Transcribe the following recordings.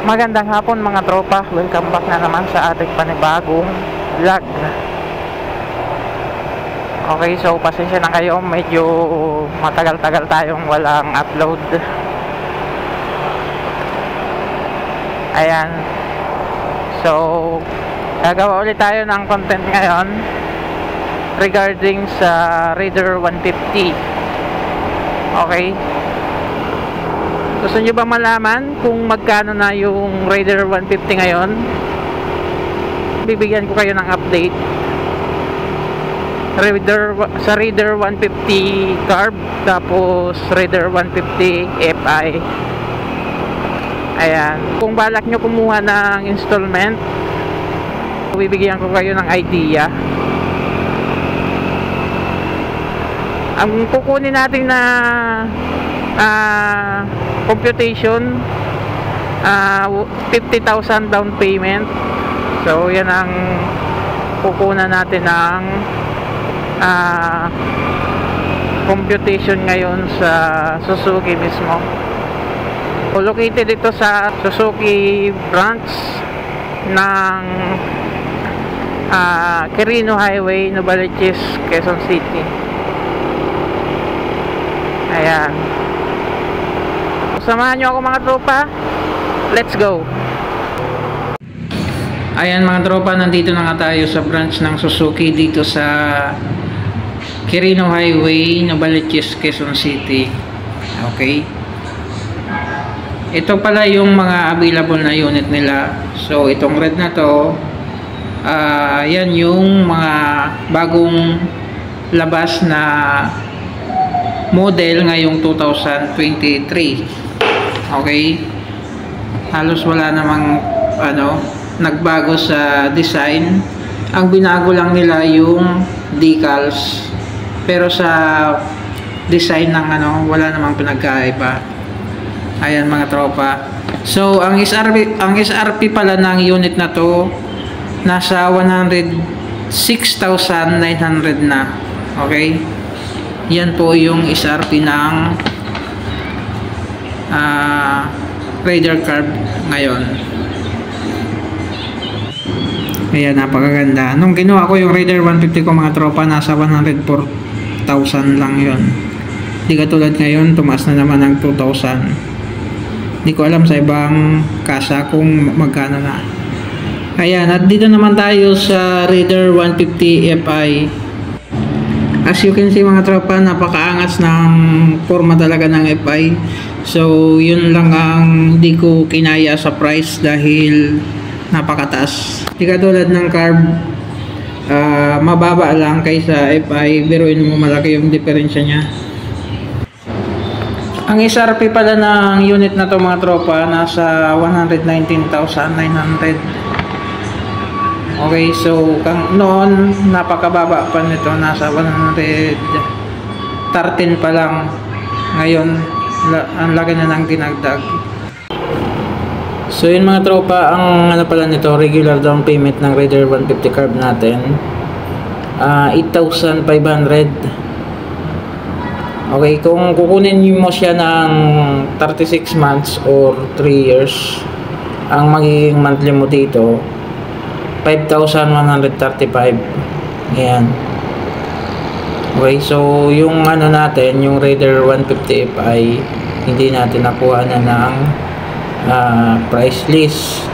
Magandang hapon mga tropa, welcome back na naman sa ating panibagong vlog. Okay, so pasensya na kayo, medyo matagal-tagal tayong walang upload. Ayan, so gagawa ulit tayo ng content ngayon regarding sa Raider 150. Okay, gusto nyo ba malaman kung magkano na yung Raider 150 ngayon? Bibigyan ko kayo ng update sa Raider 150 carb, tapos Raider 150 FI. Ayan, kung balak nyo kumuha ng installment, bibigyan ko kayo ng idea. Ang kukunin natin na computation, 50,000 down payment. So yan ang kukunan natin ng computation ngayon sa Suzuki mismo. So, located ito sa Suzuki branch ng Quirino Highway, Novaliches, Quezon City. Ayan, samahan nyo ako mga tropa, let's go. Ayan mga tropa, nandito na nga tayo sa branch ng Suzuki dito sa Quirino Highway, Novaliches, Quezon City. Okay, ito pala yung mga available na unit nila. So itong red na to, yan yung mga bagong labas na model ngayong 2023. Okay, halos wala namang nagbago sa design. Ang binago lang nila yung decals, pero sa design ng wala namang pinagkaiba. Ayan mga tropa, so ang SRP pala ng unit na to nasa 106,900 na. Okay, yan po yung SRP ng Raider Carb ngayon. Ayan, napakaganda. Nung ginawa ko yung Raider 150 ko mga tropa, nasa 104,000 lang yun. Di katulad ngayon, tumaas na naman ng 2,000. Di ko alam sa ibang kasa kung magkano na. Ayan, at dito naman tayo sa Raider 150 FI. As you can see mga tropa, napakaangas ng forma talaga ng FI. So yun lang ang hindi ko kinaya sa price dahil napakataas. Di katulad ng carb, mababa lang kaysa FI, biruin mo malaki yung diferensya niya. Ang SRP pala ng unit na to mga tropa, nasa 119,900. Okay, so noon napakababa pa nito, nasa 113 pa lang. Ngayon ang laki na ng dinagdag. So yun mga tropa, ang pala nito, regular down payment ng Raider 150 carb natin, 8,500. Okay, kung kukunin mo siya ng 36 months or 3 years, ang magiging monthly mo dito 5,135. Ayan. Okay, so yung natin, yung Raider 150 FI, hindi natin nakuha na ng price list.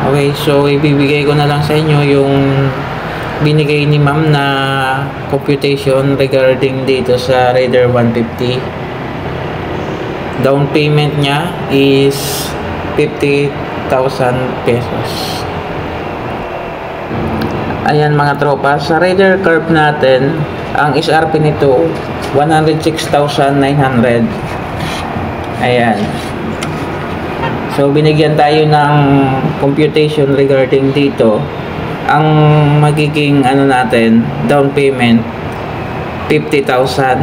Okay, so ibibigay ko na lang sa inyo yung binigay ni ma'am na computation regarding dito sa Raider 150. Down payment niya is 50,000 pesos. Ayan mga tropa, sa Raider Curve natin, ang SRP nito 106,900. Ayan, so binigyan tayo ng computation regarding dito. Ang magiging natin, down payment 50,000.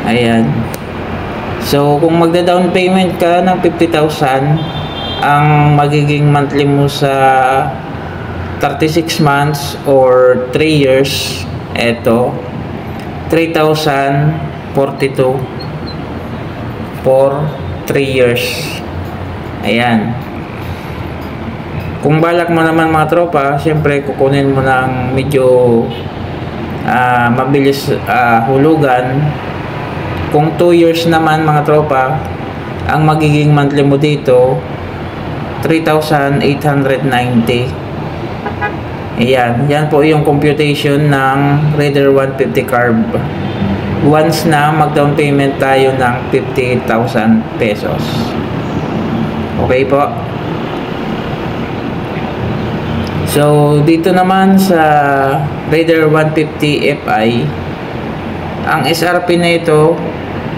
Ayan, so kung magda-down payment ka ng 50,000, ang magiging monthly mo sa 36 months or 3 years, eto 3,042 for 3 years. Ayan. Kung balak mo naman mga tropa, siyempre kukunin mo ng medyo mabilis hulugan. Kung 2 years naman mga tropa, ang magiging monthly mo dito 3,890. Ayan, yan po yung computation ng Raider 150 carb. Once na mag-down payment tayo ng 58,000 pesos. Okay po. So, dito naman sa Raider 150 Fi, ang SRP na ito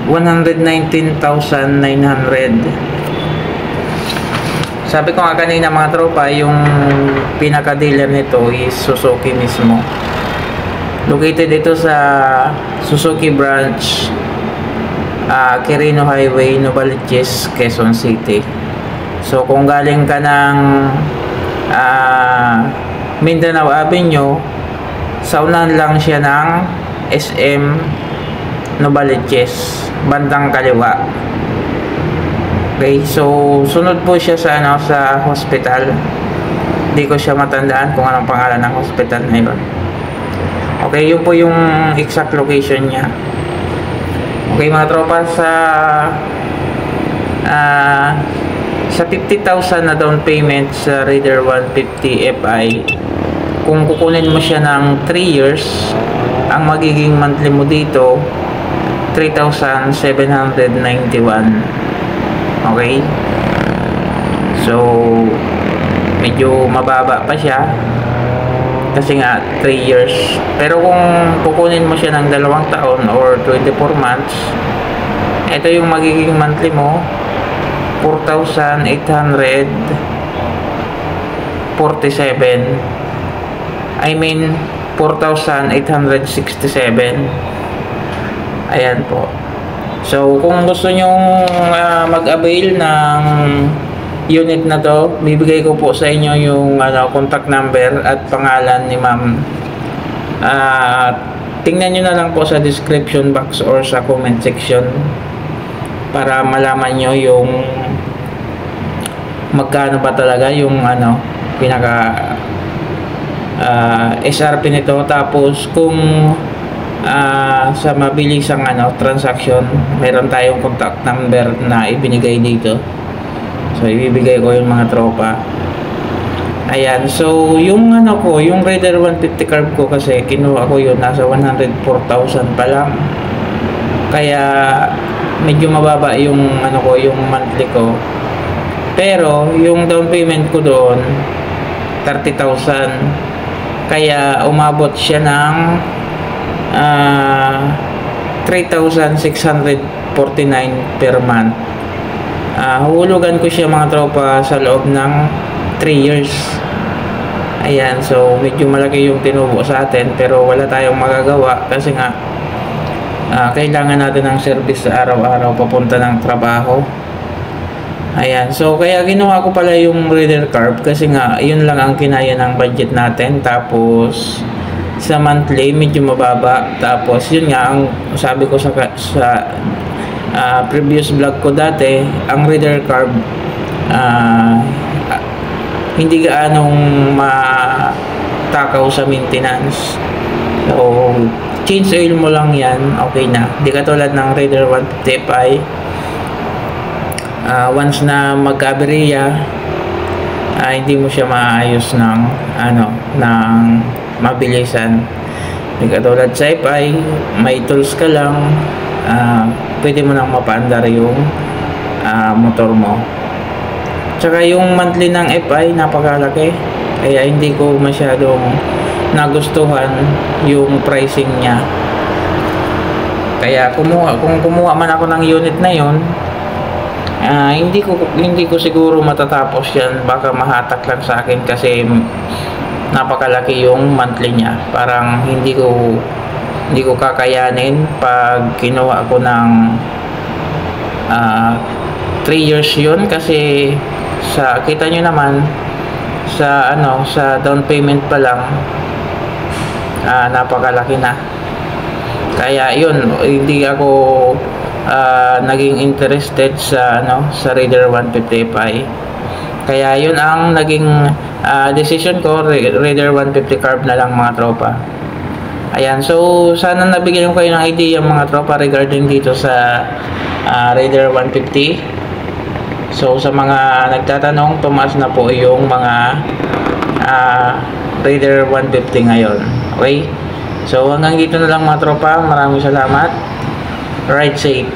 119,900. Sabi ko nga kanina mga tropa, yung pinaka-dealer nito is Suzuki mismo. Located ito sa Suzuki branch, Quirino Highway, Novaliches, Quezon City. So kung galing ka ng Mindanao Avenue, sa unahan lang siya ng SM Novaliches, bandang kaliwa. Okay, so sunod po siya sa sa hospital. Hindi ko siya matandaan kung anong pangalan ng hospital na yun. Okay, yun po yung exact location niya. Okay mga tropa, sa 50,000 na down payment sa Raider 150 Fi, kung kukunin mo siya ng 3 years, ang magiging monthly mo dito 3,791. Okay, so medyo mababa pa siya kasi nga 3 years. Pero kung kukunin mo siya ng 2 taon or 24 months, ito yung magiging monthly mo 4,847. I mean 4,867. Ayan po. So, kung gusto nyong mag-avail ng unit na to, bibigay ko po sa inyo yung contact number at pangalan ni ma'am. Tingnan nyo na lang po sa description box or sa comment section para malaman nyo yung magkano ba talaga yung pinaka SRP nito. Tapos kung sa mabilisang transaction, meron tayong contact number na ibinigay dito. So ibibigay ko yung mga tropa. Ayan, so yung yung Raider 150 carb ko kasi kinuha ko yun nasa 104,000 pa lang. Kaya medyo mababa yung yung monthly ko. Pero yung down payment ko doon 30,000. Kaya umabot siya ng 3,649 per month. Huhulugan ko siya mga tropa sa loob ng 3 years. Ayan, so medyo malaki yung tinubo sa atin pero wala tayong magagawa kasi nga kailangan natin ng service sa araw-araw papunta ng trabaho. Ayan, so kaya ginawa ko pala yung Raider carb kasi nga yun lang ang kinaya ng budget natin. Tapos sa monthly medyo mababa. Tapos yun nga ang sabi ko sa previous vlog ko dati, ang Raider carb hindi gaanong matakaw sa maintenance. So change oil mo lang yan, okay na. Di katulad ng Raider 150 Fi, once na magkaberya, hindi mo siya maayos ng ng mabilisan. Di katulad sa Fi, may tools ka lang, pwede mo nang mapaandar yung motor mo. Tsaka yung monthly ng Fi napakalaki, kaya hindi ko masyadong nagustuhan yung pricing niya. Kaya kung kumuha man ako ng unit na yon, hindi ko siguro matatapos yan. Baka mahatak lang sa akin kasi napakalaki yung monthly niya. Parang hindi ko kakayanin pag kinuha ko ng 3 years yun, kasi kita nyo naman sa sa down payment pa lang napakalaki na. Kaya yun, hindi ako naging interested sa sa Raider 150 Fi. Kaya yun ang naging decision ko, Raider 150 carb na lang mga tropa. Ayan, so sana nabigyan ko kayo ng idea mga tropa regarding dito sa Raider 150. So sa mga nagtatanong, tumaas na po yung mga Raider 150 ngayon. Okay? So hanggang dito na lang mga tropa. Maraming salamat. Ride safe.